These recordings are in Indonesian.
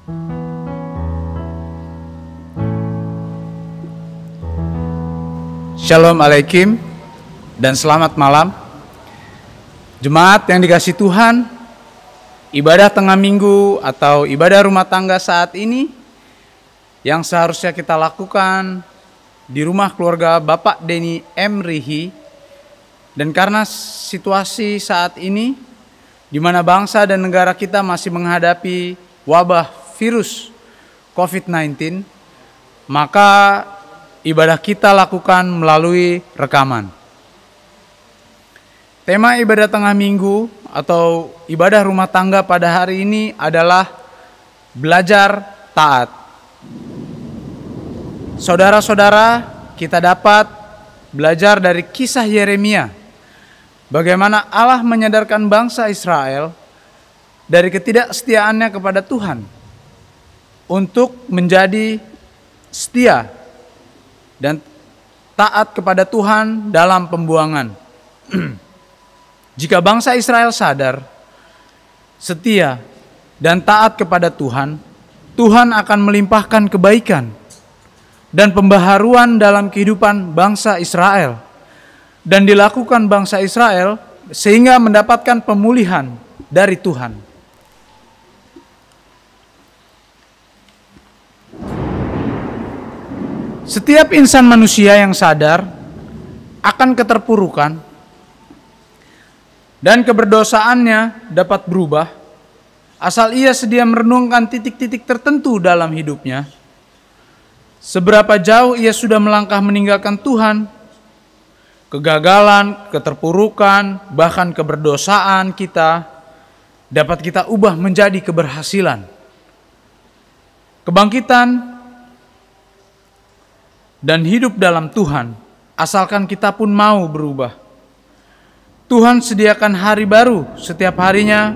Shalom Alaikum dan selamat malam. Jemaat yang dikasihi Tuhan, ibadah tengah minggu atau ibadah rumah tangga saat ini yang seharusnya kita lakukan di rumah keluarga Bapak Denny M. Rihi, dan karena situasi saat ini di mana bangsa dan negara kita masih menghadapi wabah virus COVID-19, maka ibadah kita lakukan melalui rekaman. Tema ibadah tengah minggu atau ibadah rumah tangga pada hari ini adalah belajar taat. Saudara-saudara, kita dapat belajar dari kisah Yeremia, bagaimana Allah menyadarkan bangsa Israel dari ketidaksetiaannya kepada Tuhan untuk menjadi setia dan taat kepada Tuhan dalam pembuangan. Jika bangsa Israel sadar, setia, dan taat kepada Tuhan, Tuhan akan melimpahkan kebaikan dan pembaharuan dalam kehidupan bangsa Israel, dan dilakukan bangsa Israel sehingga mendapatkan pemulihan dari Tuhan. Setiap insan manusia yang sadar akan keterpurukan dan keberdosaannya dapat berubah asal ia sedia merenungkan titik-titik tertentu dalam hidupnya. Seberapa jauh ia sudah melangkah meninggalkan Tuhan, kegagalan, keterpurukan, bahkan keberdosaan kita dapat kita ubah menjadi keberhasilan, kebangkitan, dan hidup dalam Tuhan, asalkan kita pun mau berubah. Tuhan sediakan hari baru setiap harinya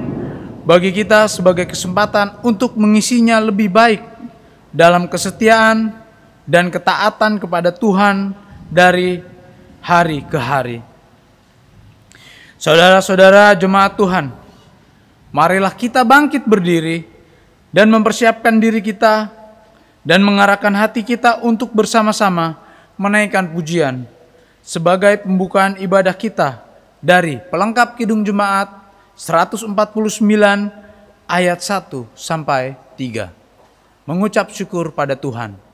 bagi kita sebagai kesempatan untuk mengisinya lebih baik dalam kesetiaan dan ketaatan kepada Tuhan dari hari ke hari. Saudara-saudara jemaat Tuhan, marilah kita bangkit berdiri dan mempersiapkan diri kita dan mengarahkan hati kita untuk bersama-sama menaikkan pujian sebagai pembukaan ibadah kita dari pelengkap Kidung Jemaat 149 ayat 1 sampai 3. Mengucap syukur pada Tuhan.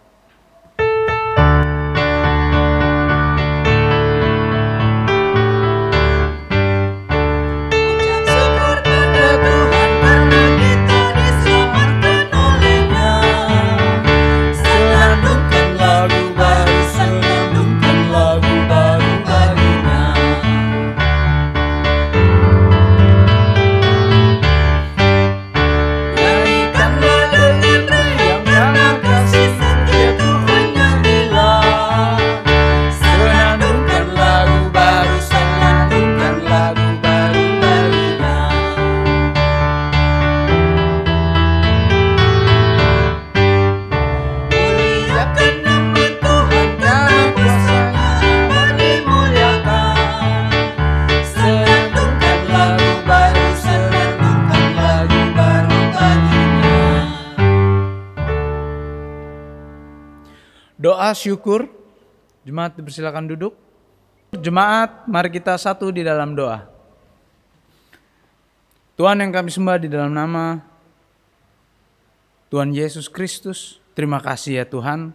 Doa syukur. Jemaat dipersilakan duduk. Jemaat, mari kita satu di dalam doa. Tuhan yang kami sembah di dalam nama Tuhan Yesus Kristus, terima kasih ya Tuhan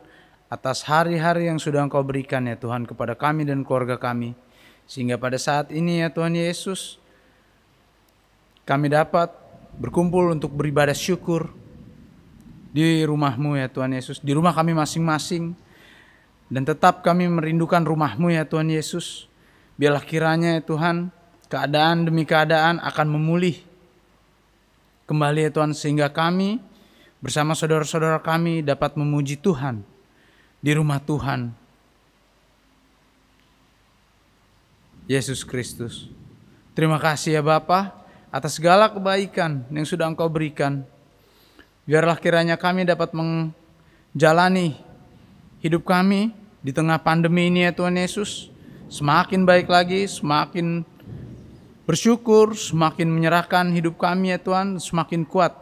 atas hari-hari yang sudah Engkau berikan ya Tuhan kepada kami dan keluarga kami. Sehingga pada saat ini ya Tuhan Yesus, kami dapat berkumpul untuk beribadah syukur di rumah-Mu ya Tuhan Yesus, di rumah kami masing-masing. Dan tetap kami merindukan rumah-Mu ya Tuhan Yesus. Biarlah kiranya ya Tuhan, keadaan demi keadaan akan memulih kembali ya Tuhan, sehingga kami bersama saudara-saudara kami dapat memuji Tuhan di rumah Tuhan Yesus Kristus. Terima kasih ya Bapa atas segala kebaikan yang sudah Engkau berikan. Biarlah kiranya kami dapat menjalani hidup kami di tengah pandemi ini ya Tuhan Yesus, semakin baik lagi, semakin bersyukur, semakin menyerahkan hidup kami ya Tuhan, semakin kuat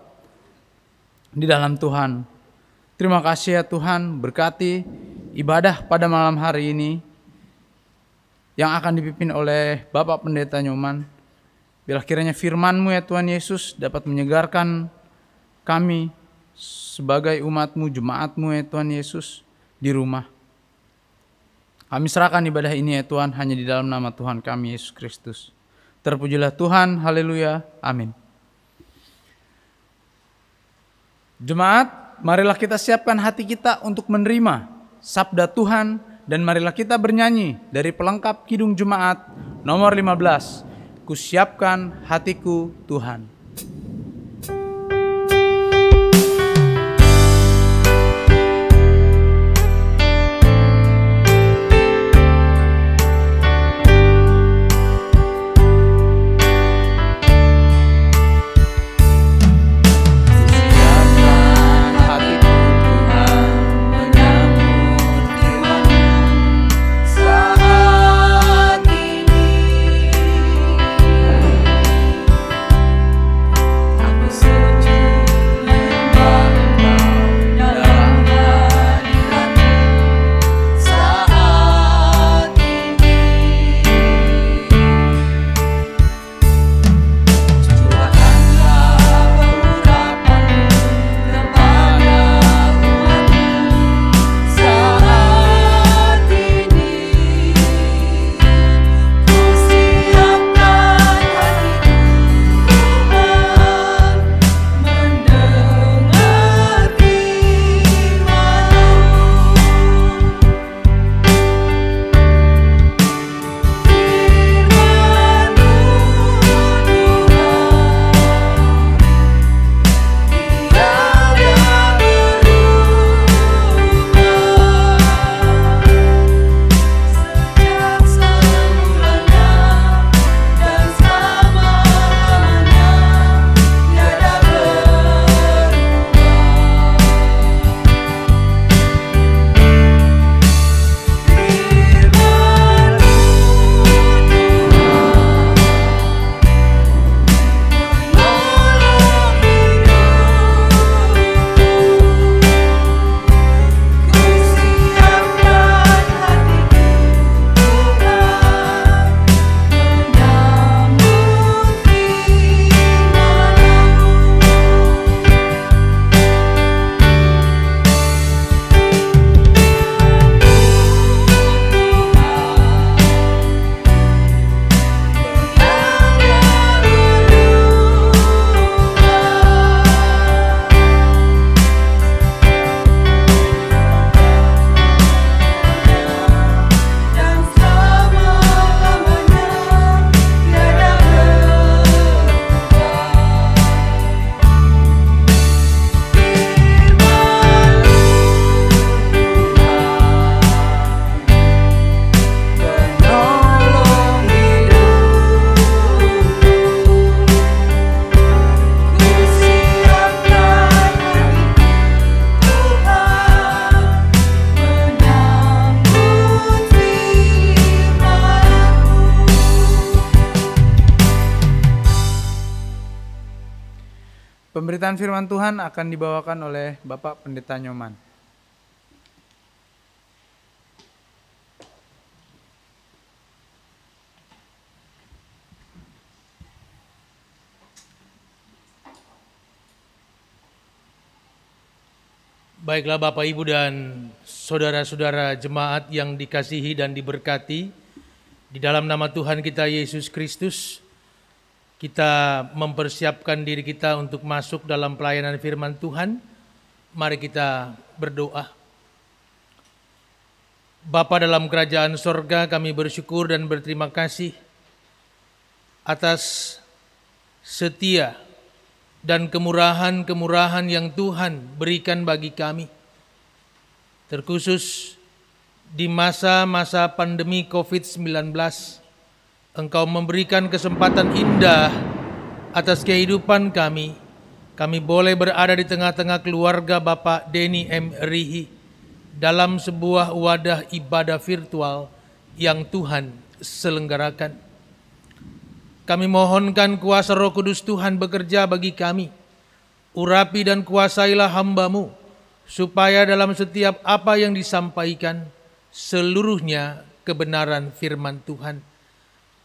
di dalam Tuhan. Terima kasih ya Tuhan, berkati ibadah pada malam hari ini yang akan dipimpin oleh Bapak Pendeta Nyoman. Biarlah kiranya firman-Mu ya Tuhan Yesus dapat menyegarkan kami sebagai umat-Mu, jemaat-Mu ya Tuhan Yesus di rumah. Kami serahkan ibadah ini ya Tuhan hanya di dalam nama Tuhan kami Yesus Kristus. Terpujilah Tuhan, haleluya, amin. Jemaat, marilah kita siapkan hati kita untuk menerima sabda Tuhan dan marilah kita bernyanyi dari pelengkap Kidung Jemaat nomor 15. Kusiapkan hatiku Tuhan. Pemberitaan firman Tuhan akan dibawakan oleh Bapak Pendeta Nyoman. Baiklah Bapak Ibu dan saudara-saudara jemaat yang dikasihi dan diberkati, di dalam nama Tuhan kita Yesus Kristus, kita mempersiapkan diri kita untuk masuk dalam pelayanan firman Tuhan. Mari kita berdoa. Bapa dalam kerajaan sorga, kami bersyukur dan berterima kasih atas setia dan kemurahan-kemurahan yang Tuhan berikan bagi kami. Terkhusus di masa-masa pandemi COVID-19, Engkau memberikan kesempatan indah atas kehidupan kami. Kami boleh berada di tengah-tengah keluarga Bapak Denny M. Rihi dalam sebuah wadah ibadah virtual yang Tuhan selenggarakan. Kami mohonkan kuasa Roh Kudus Tuhan bekerja bagi kami urapi dan kuasailah hamba-Mu, supaya dalam setiap apa yang disampaikan, seluruhnya kebenaran firman Tuhan.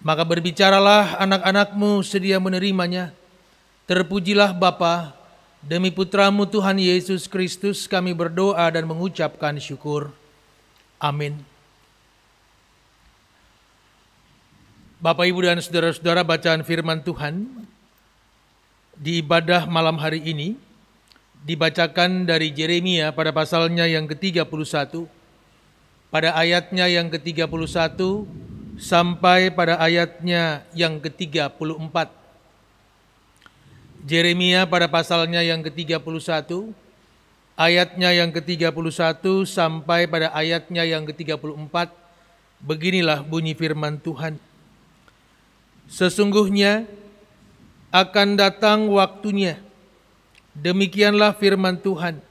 Maka berbicaralah anak-anak-Mu sedia menerimanya. Terpujilah Bapa, demi Putra-Mu Tuhan Yesus Kristus kami berdoa dan mengucapkan syukur. Amin. Bapak, Ibu, dan saudara-saudara, bacaan firman Tuhan di ibadah malam hari ini dibacakan dari Yeremia pada pasalnya yang ke-31, pada ayatnya yang ke-31 sampai pada ayatnya yang ke-34. Yeremia pada pasalnya yang ke-31, ayatnya yang ke-31 sampai pada ayatnya yang ke-34. Beginilah bunyi firman Tuhan. Sesungguhnya akan datang waktunya, demikianlah firman Tuhan,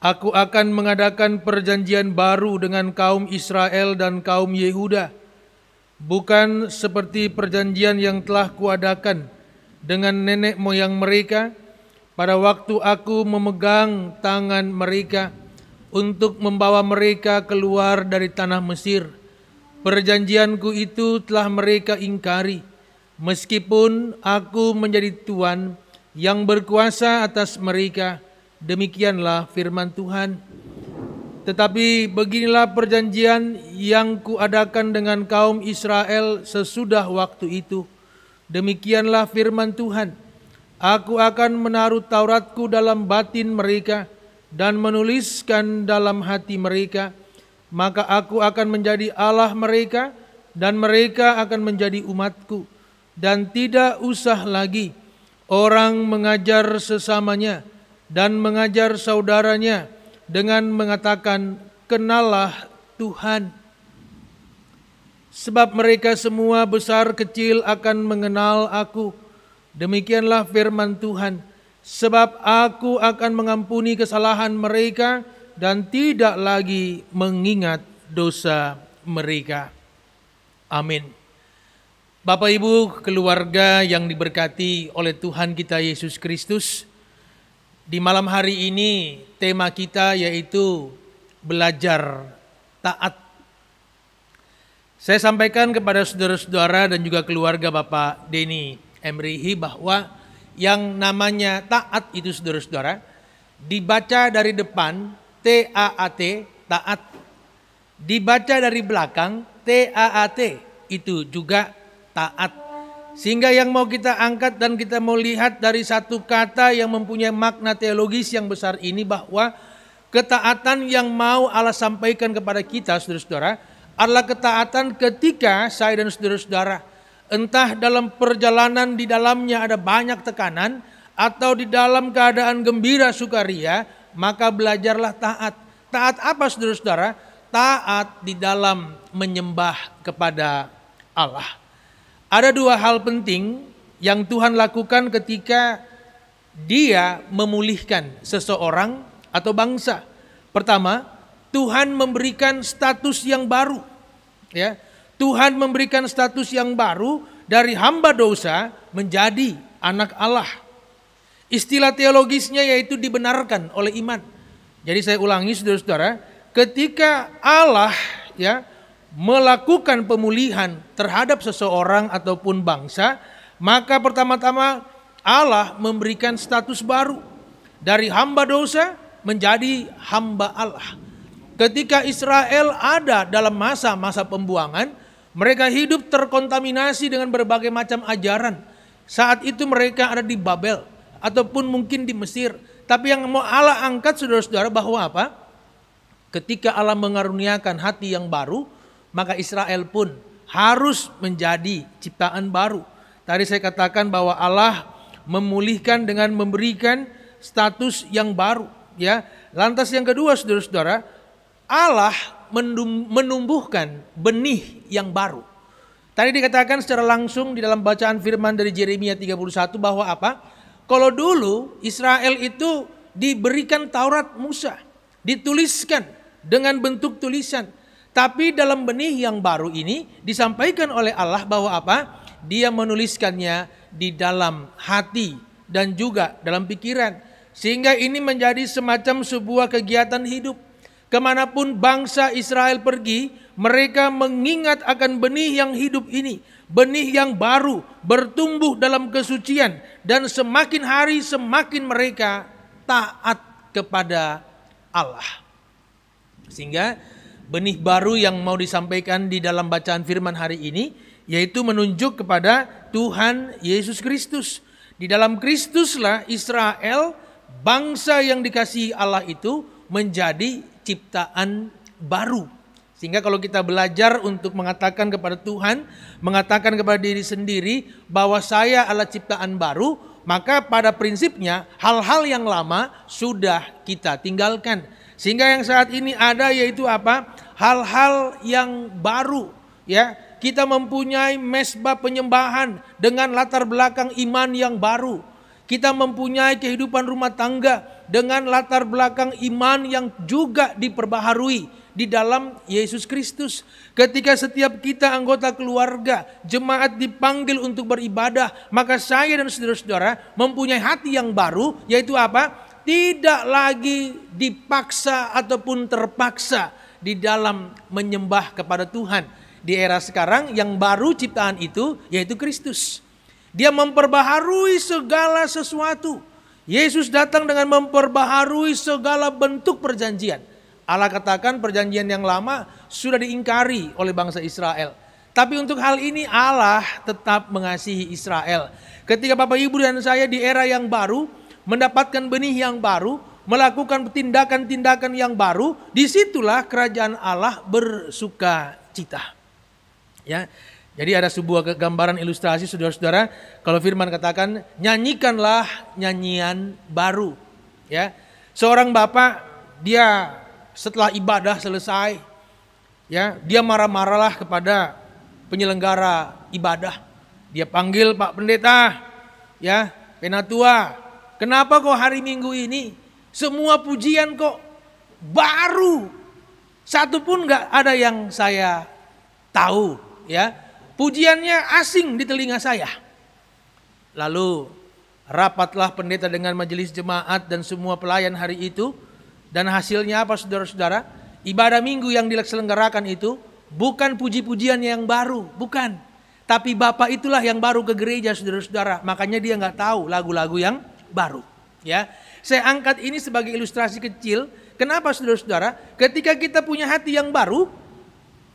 aku akan mengadakan perjanjian baru dengan kaum Israel dan kaum Yehuda, bukan seperti perjanjian yang telah kuadakan dengan nenek moyang mereka pada waktu aku memegang tangan mereka untuk membawa mereka keluar dari tanah Mesir. Perjanjianku itu telah mereka ingkari, meskipun aku menjadi Tuhan yang berkuasa atas mereka. Demikianlah firman Tuhan. Tetapi beginilah perjanjian yang kuadakan dengan kaum Israel sesudah waktu itu. Demikianlah firman Tuhan. Aku akan menaruh Tauratku dalam batin mereka dan menuliskan dalam hati mereka. Maka aku akan menjadi Allah mereka dan mereka akan menjadi umatku. Dan tidak usah lagi orang mengajar sesamanya dan mengajar saudaranya dengan mengatakan, kenallah Tuhan. Sebab mereka semua besar kecil akan mengenal aku. Demikianlah firman Tuhan. Sebab aku akan mengampuni kesalahan mereka dan tidak lagi mengingat dosa mereka. Amin. Bapak, Ibu, keluarga yang diberkati oleh Tuhan kita Yesus Kristus, di malam hari ini tema kita yaitu belajar taat. Saya sampaikan kepada saudara-saudara dan juga keluarga Bapak Denny Emrihi bahwa yang namanya taat itu, saudara-saudara, dibaca dari depan T-A-A-T, taat. Dibaca dari belakang T-A-A-T, itu juga taat. Sehingga yang mau kita angkat dan kita mau lihat dari satu kata yang mempunyai makna teologis yang besar ini, bahwa ketaatan yang mau Allah sampaikan kepada kita, saudara-saudara, adalah ketaatan ketika saya dan saudara-saudara, entah dalam perjalanan di dalamnya ada banyak tekanan atau di dalam keadaan gembira sukaria, maka belajarlah taat. Taat apa, saudara-saudara? Taat di dalam menyembah kepada Allah. Ada dua hal penting yang Tuhan lakukan ketika Dia memulihkan seseorang atau bangsa. Pertama, Tuhan memberikan status yang baru. Ya, Tuhan memberikan status yang baru dari hamba dosa menjadi anak Allah. Istilah teologisnya yaitu dibenarkan oleh iman. Jadi saya ulangi, saudara-saudara, ketika Allah melakukan pemulihan terhadap seseorang ataupun bangsa, maka pertama-tama Allah memberikan status baru dari hamba dosa menjadi hamba Allah. Ketika Israel ada dalam masa-masa pembuangan, mereka hidup terkontaminasi dengan berbagai macam ajaran. Saat itu mereka ada di Babel ataupun mungkin di Mesir. Tapi yang mau Allah angkat, saudara-saudara, bahwa apa? Ketika Allah mengaruniakan hati yang baru, maka Israel pun harus menjadi ciptaan baru. Tadi saya katakan bahwa Allah memulihkan dengan memberikan status yang baru. Ya, lantas yang kedua, saudara-saudara, Allah menumbuhkan benih yang baru. Tadi dikatakan secara langsung di dalam bacaan firman dari Yeremia 31 bahwa apa? Kalau dulu Israel itu diberikan Taurat Musa, dituliskan dengan bentuk tulisan. Tapi dalam benih yang baru ini disampaikan oleh Allah bahwa apa? Dia menuliskannya di dalam hati dan juga dalam pikiran. Sehingga ini menjadi semacam sebuah kegiatan hidup. Kemanapun bangsa Israel pergi, mereka mengingat akan benih yang hidup ini. Benih yang baru, bertumbuh dalam kesucian. Dan semakin hari semakin mereka taat kepada Allah. Sehingga benih baru yang mau disampaikan di dalam bacaan firman hari ini, yaitu menunjuk kepada Tuhan Yesus Kristus. Di dalam Kristuslah Israel, bangsa yang dikasihi Allah itu menjadi ciptaan baru. Sehingga kalau kita belajar untuk mengatakan kepada Tuhan, mengatakan kepada diri sendiri bahwa saya adalah ciptaan baru, maka pada prinsipnya hal-hal yang lama sudah kita tinggalkan. Sehingga yang saat ini ada yaitu apa? Hal-hal yang baru, ya. Kita mempunyai mezbah penyembahan dengan latar belakang iman yang baru. Kita mempunyai kehidupan rumah tangga dengan latar belakang iman yang juga diperbaharui di dalam Yesus Kristus. Ketika setiap kita anggota keluarga, jemaat dipanggil untuk beribadah, maka saya dan saudara-saudara mempunyai hati yang baru, yaitu apa? Tidak lagi dipaksa ataupun terpaksa di dalam menyembah kepada Tuhan. Di era sekarang yang baru ciptaan itu yaitu Kristus. Dia memperbaharui segala sesuatu. Yesus datang dengan memperbaharui segala bentuk perjanjian. Allah katakan perjanjian yang lama sudah diingkari oleh bangsa Israel. Tapi untuk hal ini Allah tetap mengasihi Israel. Ketika Bapak Ibu dan saya di era yang baru mendapatkan benih yang baru, melakukan tindakan-tindakan yang baru, disitulah kerajaan Allah bersuka cita. Ya, jadi ada sebuah gambaran ilustrasi saudara-saudara. Kalau firman katakan nyanyikanlah nyanyian baru. Ya, seorang bapak dia setelah ibadah selesai, ya dia marah-marahlah kepada penyelenggara ibadah. Dia panggil Pak Pendeta, ya Penatua, kenapa kok hari Minggu ini semua pujian kok baru, satu pun nggak ada yang saya tahu. Ya, pujiannya asing di telinga saya. Lalu rapatlah pendeta dengan majelis jemaat dan semua pelayan hari itu. Dan hasilnya apa saudara-saudara? Ibadah minggu yang diselenggarakan itu bukan puji-pujian yang baru, bukan. Tapi Bapak itulah yang baru ke gereja saudara-saudara. Makanya dia nggak tahu lagu-lagu yang baru. Ya, saya angkat ini sebagai ilustrasi kecil. Kenapa saudara-saudara? Ketika kita punya hati yang baru,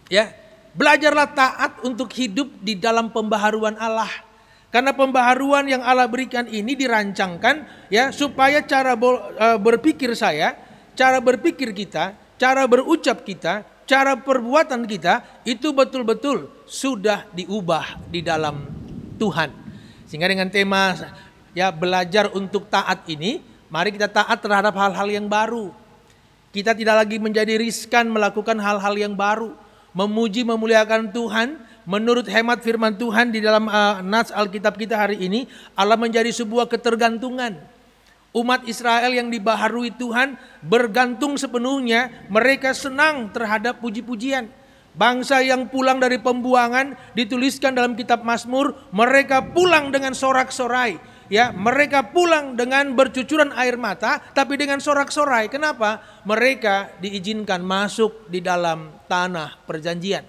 ya. Belajarlah taat untuk hidup di dalam pembaharuan Allah. Karena pembaharuan yang Allah berikan ini dirancangkan ya supaya cara berpikir saya, cara berpikir kita, cara berucap kita, cara perbuatan kita itu betul-betul sudah diubah di dalam Tuhan. Sehingga dengan tema ya belajar untuk taat ini, mari kita taat terhadap hal-hal yang baru. Kita tidak lagi menjadi riskan melakukan hal-hal yang baru. Memuji memuliakan Tuhan menurut hemat firman Tuhan di dalam nats Alkitab kita hari ini, Allah menjadi sebuah ketergantungan. Umat Israel yang dibaharui Tuhan bergantung sepenuhnya, mereka senang terhadap puji-pujian. Bangsa yang pulang dari pembuangan dituliskan dalam kitab Mazmur, mereka pulang dengan sorak-sorai. Ya, mereka pulang dengan bercucuran air mata, tapi dengan sorak-sorai. Kenapa? Mereka diizinkan masuk di dalam tanah perjanjian.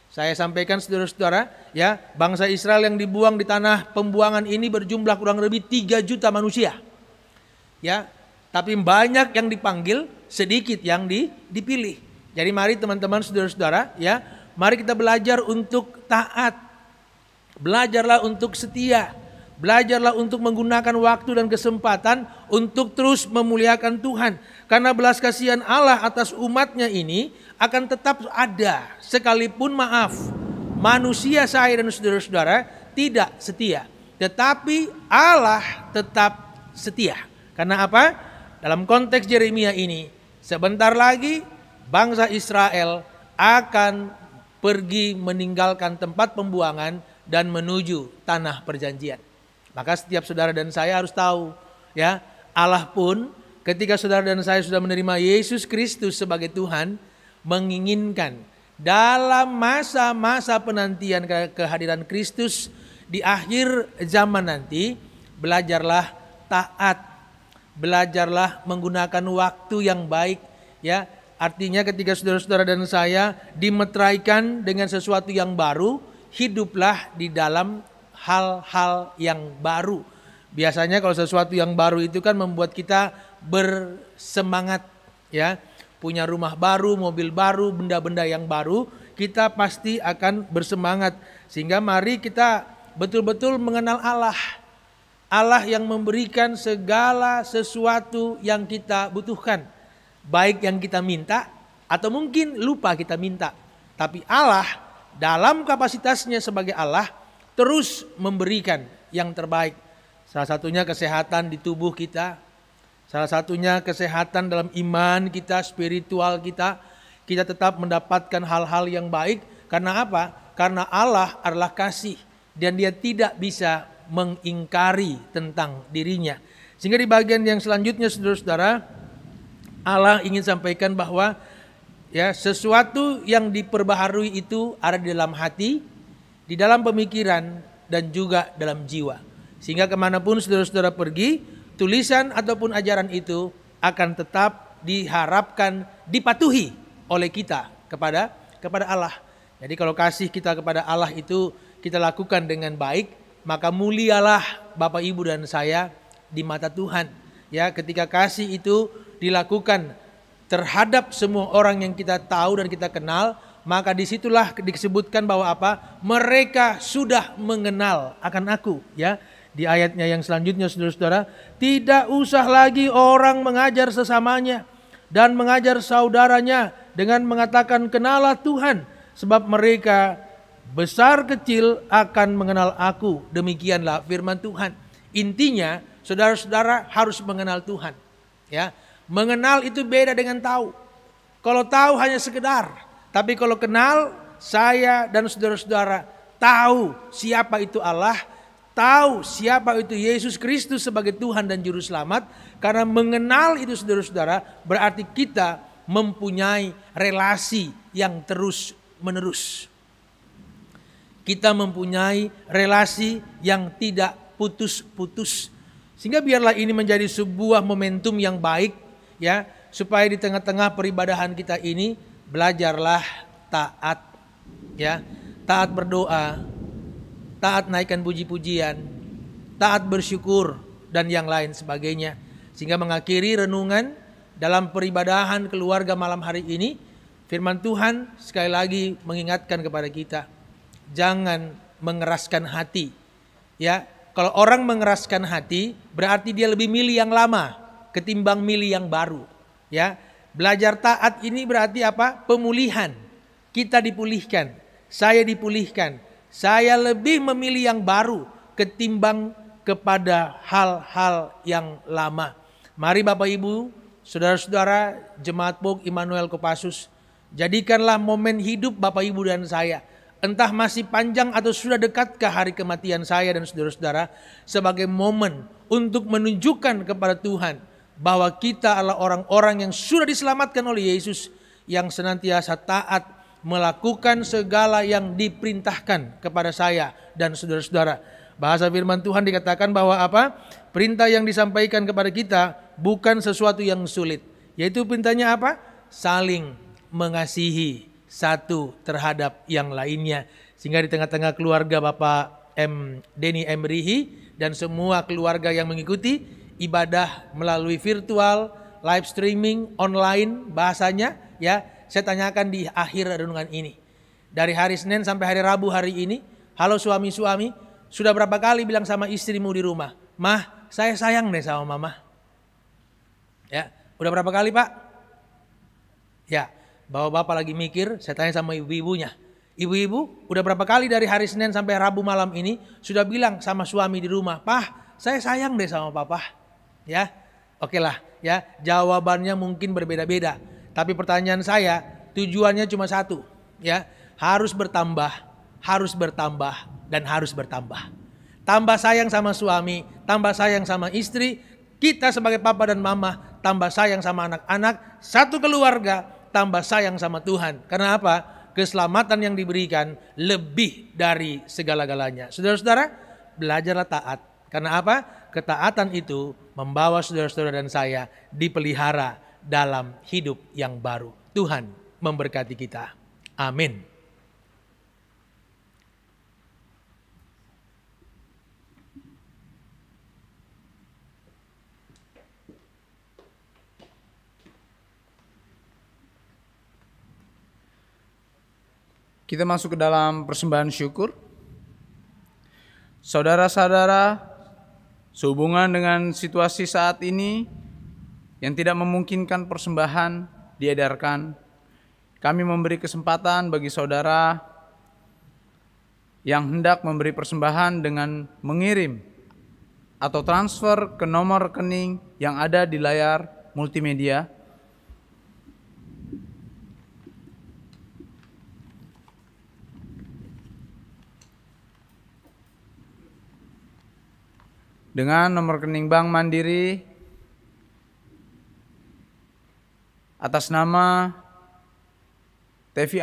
Saya sampaikan saudara-saudara, ya, bangsa Israel yang dibuang di tanah pembuangan ini berjumlah kurang lebih 3 juta manusia. Ya, tapi banyak yang dipanggil, sedikit yang dipilih. Jadi mari teman-teman saudara-saudara, ya, mari kita belajar untuk taat. Belajarlah untuk setia. Belajarlah untuk menggunakan waktu dan kesempatan untuk terus memuliakan Tuhan. Karena belas kasihan Allah atas umatnya ini akan tetap ada. Sekalipun maaf, manusia saya dan saudara-saudara tidak setia. Tetapi Allah tetap setia. Karena apa? Dalam konteks Yeremia ini, sebentar lagi bangsa Israel akan pergi meninggalkan tempat pembuangan dan menuju tanah perjanjian. Maka setiap saudara dan saya harus tahu, ya, Allah pun ketika saudara dan saya sudah menerima Yesus Kristus sebagai Tuhan, menginginkan dalam masa-masa penantian kehadiran Kristus di akhir zaman nanti, belajarlah taat. belajarlah menggunakan waktu yang baik, ya. Artinya ketika saudara-saudara dan saya dimeteraikan dengan sesuatu yang baru, hiduplah di dalam hal-hal yang baru. Biasanya kalau sesuatu yang baru itu kan membuat kita bersemangat, ya. Punya rumah baru, mobil baru, benda-benda yang baru, kita pasti akan bersemangat. Sehingga mari kita betul-betul mengenal Allah. Allah yang memberikan segala sesuatu yang kita butuhkan. Baik yang kita minta atau mungkin lupa kita minta. Tapi Allah dalam kapasitasnya sebagai Allah terus memberikan yang terbaik. Salah satunya kesehatan di tubuh kita. Salah satunya kesehatan dalam iman kita, spiritual kita. Kita tetap mendapatkan hal-hal yang baik. Karena apa? Karena Allah adalah kasih. Dan dia tidak bisa mengingkari tentang dirinya. Sehingga di bagian yang selanjutnya saudara-saudara, Allah ingin sampaikan bahwa ya sesuatu yang diperbaharui itu ada di dalam hati, di dalam pemikiran, dan juga dalam jiwa. Sehingga kemanapun saudara-saudara pergi, tulisan ataupun ajaran itu akan tetap diharapkan dipatuhi oleh kita kepada Allah. Jadi kalau kasih kita kepada Allah itu kita lakukan dengan baik, maka mulialah Bapak Ibu dan saya di mata Tuhan. Ya, ketika kasih itu dilakukan terhadap semua orang yang kita tahu dan kita kenal, maka disitulah disebutkan bahwa apa? Mereka sudah mengenal akan aku. Ya, di ayatnya yang selanjutnya saudara-saudara, tidak usah lagi orang mengajar sesamanya dan mengajar saudaranya dengan mengatakan kenalah Tuhan, sebab mereka besar kecil akan mengenal aku. Demikianlah firman Tuhan. Intinya saudara-saudara harus mengenal Tuhan. Ya, mengenal itu beda dengan tahu. Kalau tahu hanya sekedar, tapi kalau kenal, saya dan saudara-saudara tahu siapa itu Allah, tahu siapa itu Yesus Kristus sebagai Tuhan dan Juru Selamat. Karena mengenal itu saudara-saudara berarti kita mempunyai relasi yang terus menerus. Kita mempunyai relasi yang tidak putus-putus. Sehingga biarlah ini menjadi sebuah momentum yang baik, ya, supaya di tengah-tengah peribadahan kita ini belajarlah taat, ya, taat berdoa, taat naikkan puji-pujian, taat bersyukur dan yang lain sebagainya. Sehingga mengakhiri renungan dalam peribadahan keluarga malam hari ini, firman Tuhan sekali lagi mengingatkan kepada kita, jangan mengeraskan hati. Ya, kalau orang mengeraskan hati berarti dia lebih milih yang lama ketimbang milih yang baru. Ya, belajar taat ini berarti apa? Pemulihan. Kita dipulihkan, saya dipulihkan. Saya lebih memilih yang baru ketimbang kepada hal-hal yang lama. Mari Bapak Ibu, saudara-saudara Jemaat Pok Immanuel Kopassus, jadikanlah momen hidup Bapak Ibu dan saya, entah masih panjang atau sudah dekatkah hari kematian saya dan saudara-saudara, sebagai momen untuk menunjukkan kepada Tuhan bahwa kita adalah orang-orang yang sudah diselamatkan oleh Yesus, yang senantiasa taat melakukan segala yang diperintahkan kepada saya dan saudara-saudara. Bahasa firman Tuhan dikatakan bahwa apa? Perintah yang disampaikan kepada kita bukan sesuatu yang sulit, yaitu perintahnya apa? Saling mengasihi satu terhadap yang lainnya. Sehingga di tengah-tengah keluarga Bapak Denny M. Rihi dan semua keluarga yang mengikuti ibadah melalui virtual, live streaming, online bahasanya, ya, saya tanyakan di akhir renungan ini. Dari hari Senin sampai hari Rabu hari ini, halo suami-suami, sudah berapa kali bilang sama istrimu di rumah, "Mah, saya sayang deh sama mama." Ya, udah berapa kali, Pak? Ya, bahwa Bapak lagi mikir, saya tanya sama ibu-ibunya. Ibu-ibu, udah berapa kali dari hari Senin sampai Rabu malam ini sudah bilang sama suami di rumah, "Pah, saya sayang deh sama papa." Ya, oke lah, ya, jawabannya mungkin berbeda-beda. Tapi pertanyaan saya, tujuannya cuma satu, ya, harus bertambah, dan harus bertambah. Tambah sayang sama suami, tambah sayang sama istri, kita sebagai papa dan mama, tambah sayang sama anak-anak, satu keluarga, tambah sayang sama Tuhan. Karena apa? Keselamatan yang diberikan lebih dari segala-galanya. Saudara-saudara, belajarlah taat. Karena apa? Ketaatan itu membawa saudara-saudara dan saya dipelihara dalam hidup yang baru. Tuhan memberkati kita. Amin. Kita masuk ke dalam persembahan syukur. Saudara-saudara, sehubungan dengan situasi saat ini yang tidak memungkinkan persembahan diedarkan, kami memberi kesempatan bagi saudara yang hendak memberi persembahan dengan mengirim atau transfer ke nomor rekening yang ada di layar multimedia. Dengan nomor rekening Bank Mandiri atas nama Tevi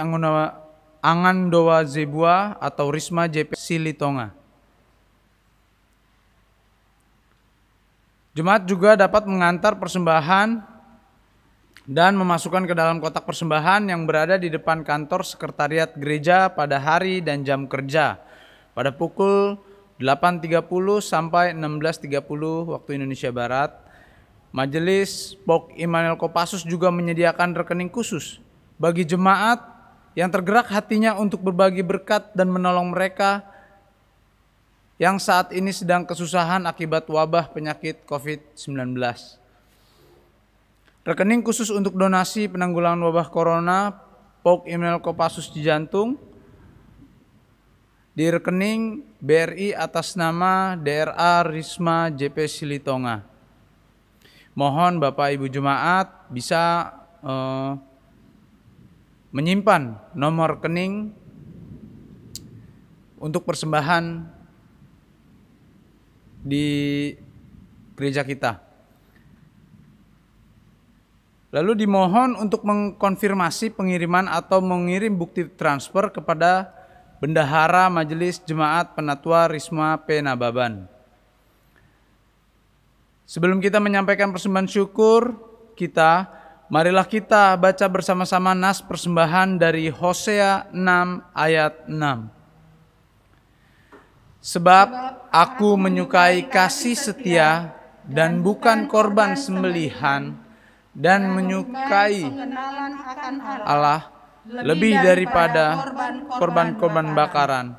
Angandowa Zebua atau Risma JP Silitonga. Jemaat juga dapat mengantar persembahan dan memasukkan ke dalam kotak persembahan yang berada di depan kantor sekretariat gereja pada hari dan jam kerja pada pukul 8.30 sampai 16.30 waktu Indonesia Barat. Majelis POK Immanuel Kopassus juga menyediakan rekening khusus bagi jemaat yang tergerak hatinya untuk berbagi berkat dan menolong mereka yang saat ini sedang kesusahan akibat wabah penyakit COVID-19. Rekening khusus untuk donasi penanggulangan wabah corona POK Immanuel Kopassus Cijantung di rekening BRI atas nama DRA Risma JP Silitonga. Mohon Bapak Ibu Jemaat bisa menyimpan nomor rekening untuk persembahan di gereja kita. Lalu dimohon untuk mengkonfirmasi pengiriman atau mengirim bukti transfer kepada Bendahara Majelis Jemaat Penatua Risma P. Nababan. Sebelum kita menyampaikan persembahan syukur kita, marilah kita baca bersama-sama nas persembahan dari Hosea 6 ayat 6. Sebab aku menyukai kasih setia dan bukan korban sembelihan, dan menyukai Allah lebih daripada korban-korban bakaran.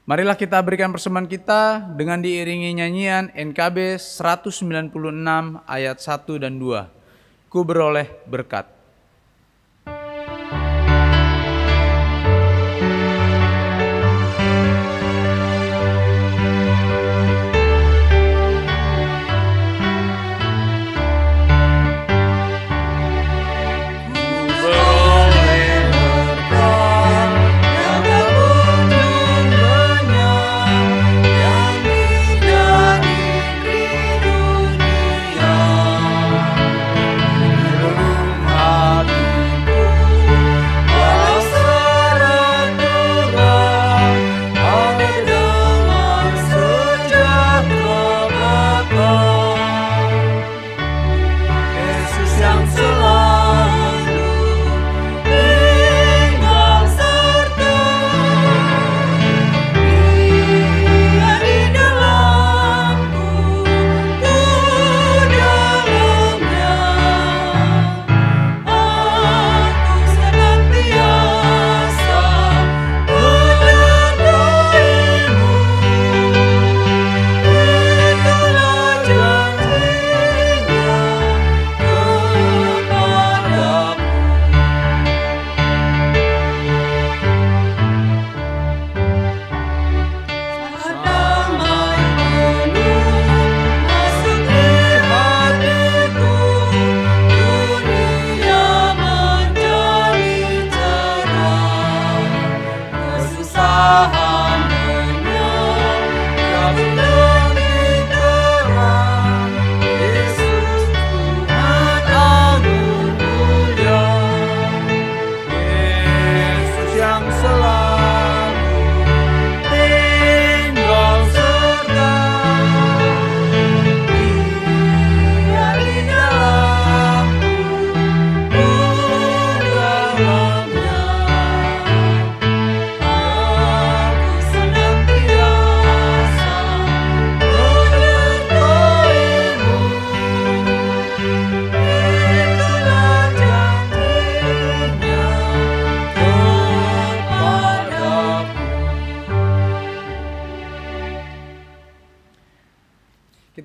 Marilah kita berikan persembahan kita dengan diiringi nyanyian NKB 196 ayat 1 dan 2. Ku beroleh berkat.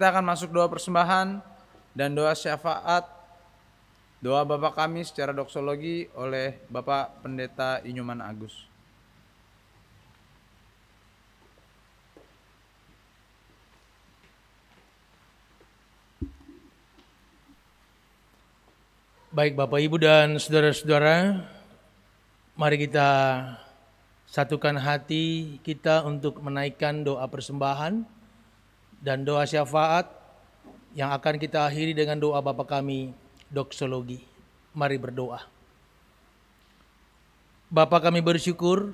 kita akan masuk doa persembahan dan doa syafaat, doa Bapa kami secara doksologi oleh Bapak Pendeta Inyuman Agus. Baik Bapak Ibu dan saudara-saudara, mari kita satukan hati kita untuk menaikkan doa persembahan dan doa syafaat yang akan kita akhiri dengan doa Bapa kami doksologi. Mari berdoa. Bapa, kami bersyukur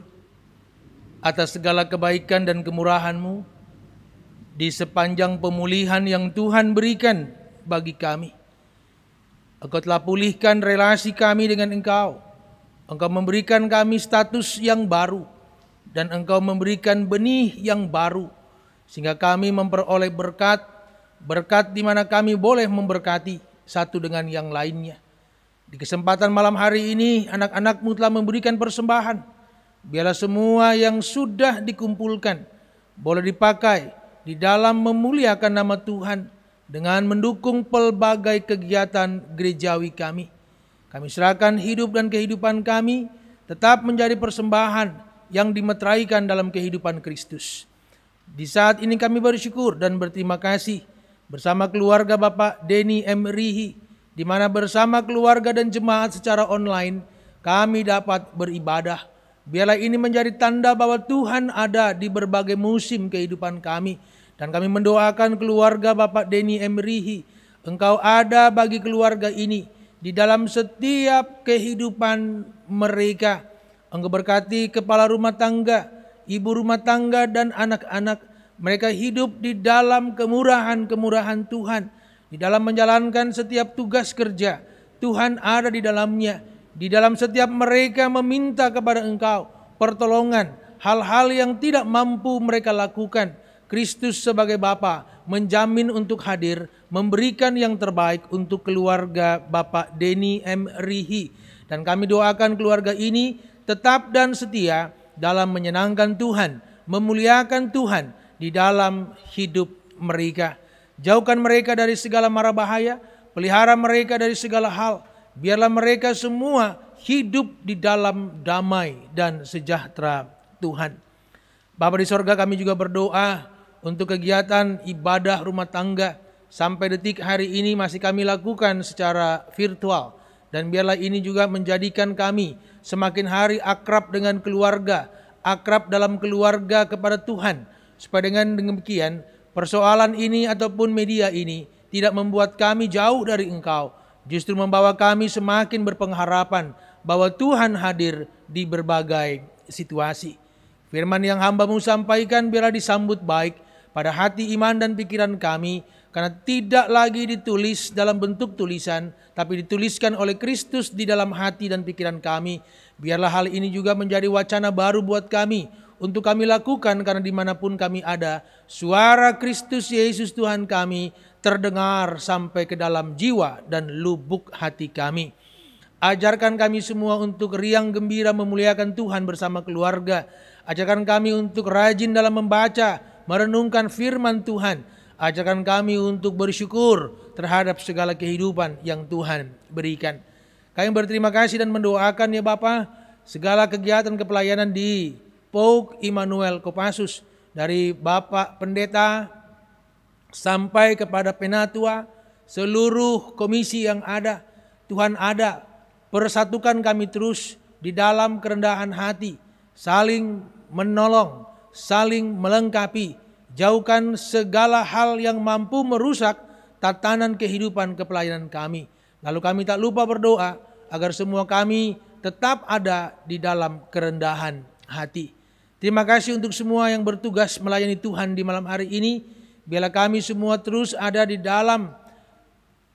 atas segala kebaikan dan kemurahan-Mu di sepanjang pemulihan yang Tuhan berikan bagi kami. Engkau telah pulihkan relasi kami dengan Engkau. Engkau memberikan kami status yang baru. Dan Engkau memberikan benih yang baru. Sehingga kami memperoleh berkat. Berkat di mana kami boleh memberkati satu dengan yang lainnya. Di kesempatan malam hari ini anak-anak-Mu telah memberikan persembahan. Biarlah semua yang sudah dikumpulkan boleh dipakai di dalam memuliakan nama Tuhan. Dengan mendukung pelbagai kegiatan gerejawi kami. Kami serahkan hidup dan kehidupan kami tetap menjadi persembahan yang dimeteraikan dalam kehidupan Kristus. Di saat ini kami bersyukur dan berterima kasih bersama keluarga Bapak Denny M. Rihi, di mana bersama keluarga dan jemaat secara online kami dapat beribadah. Biarlah ini menjadi tanda bahwa Tuhan ada di berbagai musim kehidupan kami. Dan kami mendoakan keluarga Bapak Denny M. Rihi, Engkau ada bagi keluarga ini di dalam setiap kehidupan mereka. Engkau berkati kepala rumah tangga, ibu rumah tangga dan anak-anak. Mereka hidup di dalam kemurahan-kemurahan Tuhan. Di dalam menjalankan setiap tugas kerja, Tuhan ada di dalamnya. Di dalam setiap mereka meminta kepada Engkau pertolongan, hal-hal yang tidak mampu mereka lakukan. Kristus sebagai Bapa menjamin untuk hadir, memberikan yang terbaik untuk keluarga Bapak Denny M. Rihi. Dan kami doakan keluarga ini tetap dan setia dalam menyenangkan Tuhan, memuliakan Tuhan di dalam hidup mereka. Jauhkan mereka dari segala mara bahaya, pelihara mereka dari segala hal. Biarlah mereka semua hidup di dalam damai dan sejahtera Tuhan. Bapa di sorga, kami juga berdoa untuk kegiatan ibadah rumah tangga sampai detik hari ini masih kami lakukan secara virtual. Dan biarlah ini juga menjadikan kami semakin hari akrab dengan keluarga, akrab dalam keluarga kepada Tuhan. Supaya dengan demikian persoalan ini ataupun media ini tidak membuat kami jauh dari Engkau. Justru membawa kami semakin berpengharapan bahwa Tuhan hadir di berbagai situasi. Firman yang hamba-Mu sampaikan biarlah disambut baik pada hati iman dan pikiran kami, karena tidak lagi ditulis dalam bentuk tulisan, tapi dituliskan oleh Kristus di dalam hati dan pikiran kami. Biarlah hal ini juga menjadi wacana baru buat kami, untuk kami lakukan, karena dimanapun kami ada, suara Kristus Yesus Tuhan kami terdengar sampai ke dalam jiwa dan lubuk hati kami. Ajarkan kami semua untuk riang gembira memuliakan Tuhan bersama keluarga. Ajarkan kami untuk rajin dalam membaca, merenungkan firman Tuhan. Ajarkan kami untuk bersyukur terhadap segala kehidupan yang Tuhan berikan. Kami berterima kasih dan mendoakan ya Bapa, segala kegiatan kepelayanan di Pauk Immanuel Kopassus, dari Bapak Pendeta sampai kepada Penatua, seluruh komisi yang ada, Tuhan ada. Persatukan kami terus di dalam kerendahan hati, saling menolong, saling melengkapi. Jauhkan segala hal yang mampu merusak tatanan kehidupan kepelayanan kami. Lalu kami tak lupa berdoa agar semua kami tetap ada di dalam kerendahan hati. Terima kasih untuk semua yang bertugas melayani Tuhan di malam hari ini. Biarlah kami semua terus ada di dalam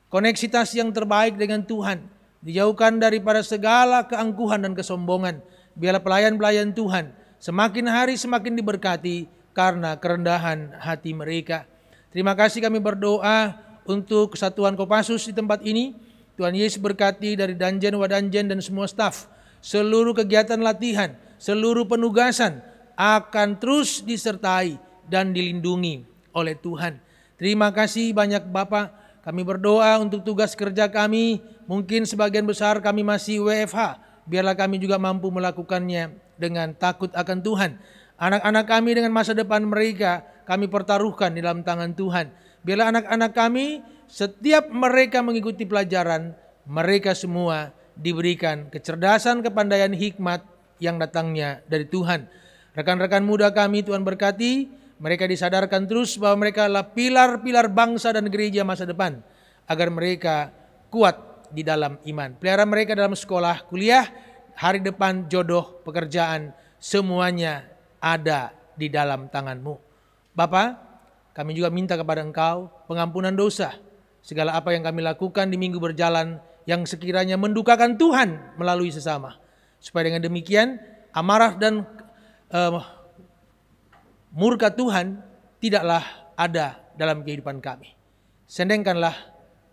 koneksitas yang terbaik dengan Tuhan. Dijauhkan daripada segala keangkuhan dan kesombongan. Biarlah pelayan-pelayan Tuhan semakin hari semakin diberkati karena kerendahan hati mereka. Terima kasih kami berdoa untuk kesatuan Kopassus di tempat ini. Tuhan Yesus berkati dari Danjen Wadanjen dan semua staf. Seluruh kegiatan latihan, seluruh penugasan akan terus disertai dan dilindungi oleh Tuhan. Terima kasih banyak Bapak. Kami berdoa untuk tugas kerja kami. Mungkin sebagian besar kami masih WFH. Biarlah kami juga mampu melakukannya dengan takut akan Tuhan. Anak-anak kami dengan masa depan mereka kami pertaruhkan di dalam tangan Tuhan. Biarlah anak-anak kami setiap mereka mengikuti pelajaran, mereka semua diberikan kecerdasan, kepandaian, hikmat yang datangnya dari Tuhan. Rekan-rekan muda kami Tuhan berkati, mereka disadarkan terus bahwa mereka adalah pilar-pilar bangsa dan gereja masa depan, agar mereka kuat di dalam iman. Pelihara mereka dalam sekolah, kuliah, hari depan, jodoh, pekerjaan, semuanya ada di dalam tangan-Mu. Bapa, kami juga minta kepada Engkau pengampunan dosa. Segala apa yang kami lakukan di minggu berjalan yang sekiranya mendukakan Tuhan melalui sesama. Supaya dengan demikian amarah dan murka Tuhan tidaklah ada dalam kehidupan kami. Sendengkanlah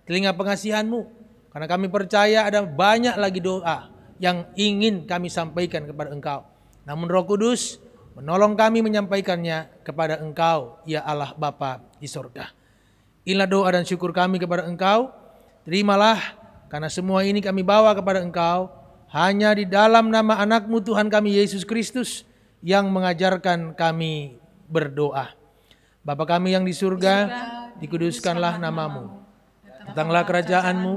telinga pengasihan-Mu, karena kami percaya ada banyak lagi doa yang ingin kami sampaikan kepada Engkau. Namun Roh Kudus menolong kami menyampaikannya kepada Engkau, ya Allah Bapa di sorga. Inilah doa dan syukur kami kepada Engkau. Terimalah, karena semua ini kami bawa kepada Engkau hanya di dalam nama anak-Mu Tuhan kami Yesus Kristus yang mengajarkan kami berdoa. Bapa kami yang di surga, dikuduskanlah nama-Mu. Datanglah kerajaan-Mu,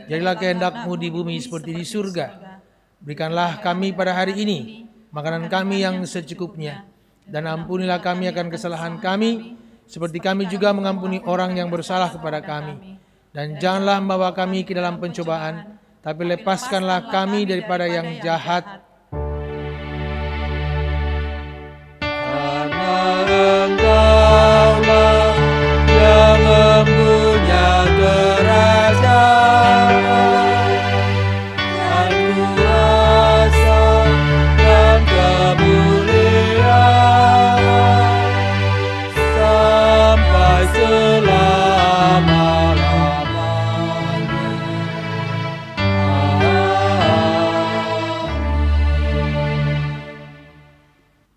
jadilah kehendak-Mu di bumi seperti di surga. Berikanlah kami pada hari ini makanan kami yang secukupnya, dan ampunilah kami akan kesalahan kami, seperti kami juga mengampuni orang yang bersalah kepada kami. Dan janganlah membawa kami ke dalam pencobaan, tapi lepaskanlah kami daripada yang jahat. Karena Engkaulah yang mempunyai kerajaan,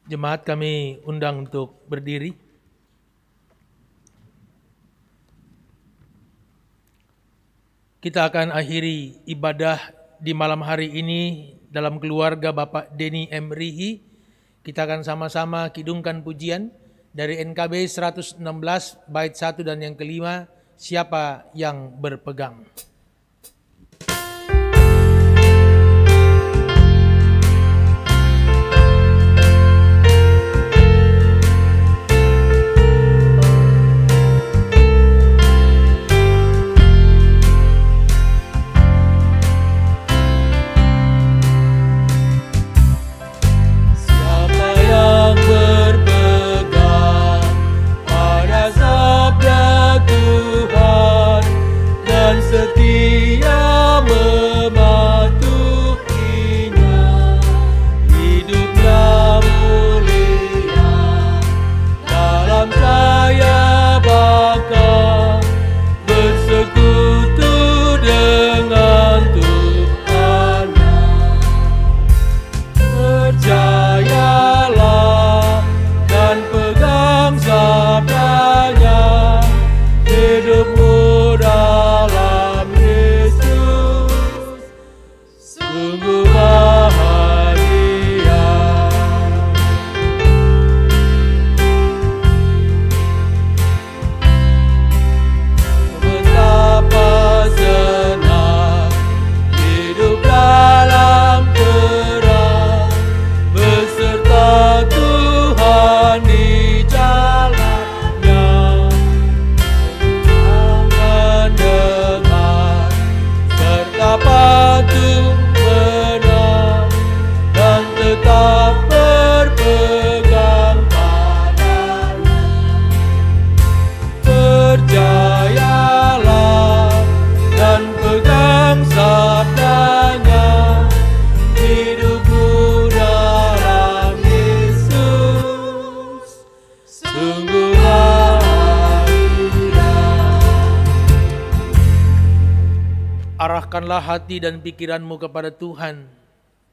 Jemaat kami undang untuk berdiri. Kita akan akhiri ibadah di malam hari ini dalam keluarga Bapak Denny M. Rihi. Kita akan sama-sama kidungkan pujian dari NKB 116 bait 1 dan yang kelima, siapa yang berpegang. Arahkanlah hati dan pikiranmu kepada Tuhan.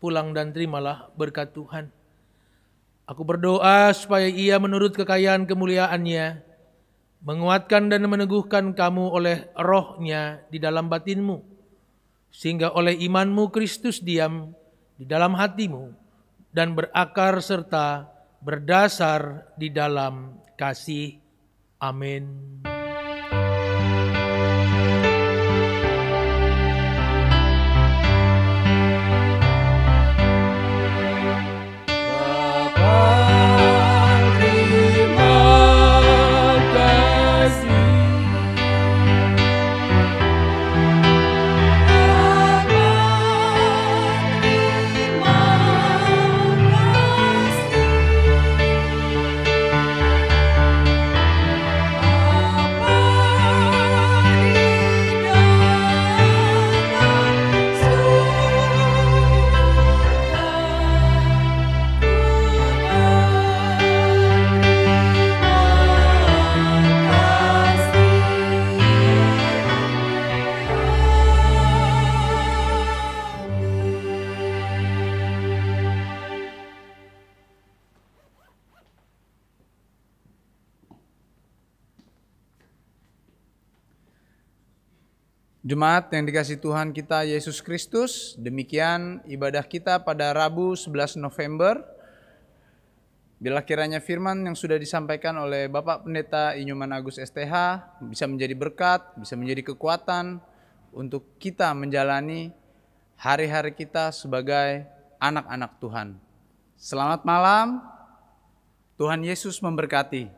Pulang dan terimalah berkat Tuhan. Aku berdoa supaya Ia menurut kekayaan kemuliaan-Nya menguatkan dan meneguhkan kamu oleh roh-Nya di dalam batinmu, sehingga oleh imanmu Kristus diam di dalam hatimu dan berakar serta berdasar di dalam kasih. Amin. Jemaat yang dikasihi Tuhan kita Yesus Kristus, demikian ibadah kita pada Rabu 11 November. Bila kiranya firman yang sudah disampaikan oleh Bapak Pendeta Inyuman Agus STH bisa menjadi berkat, bisa menjadi kekuatan untuk kita menjalani hari-hari kita sebagai anak-anak Tuhan. Selamat malam, Tuhan Yesus memberkati.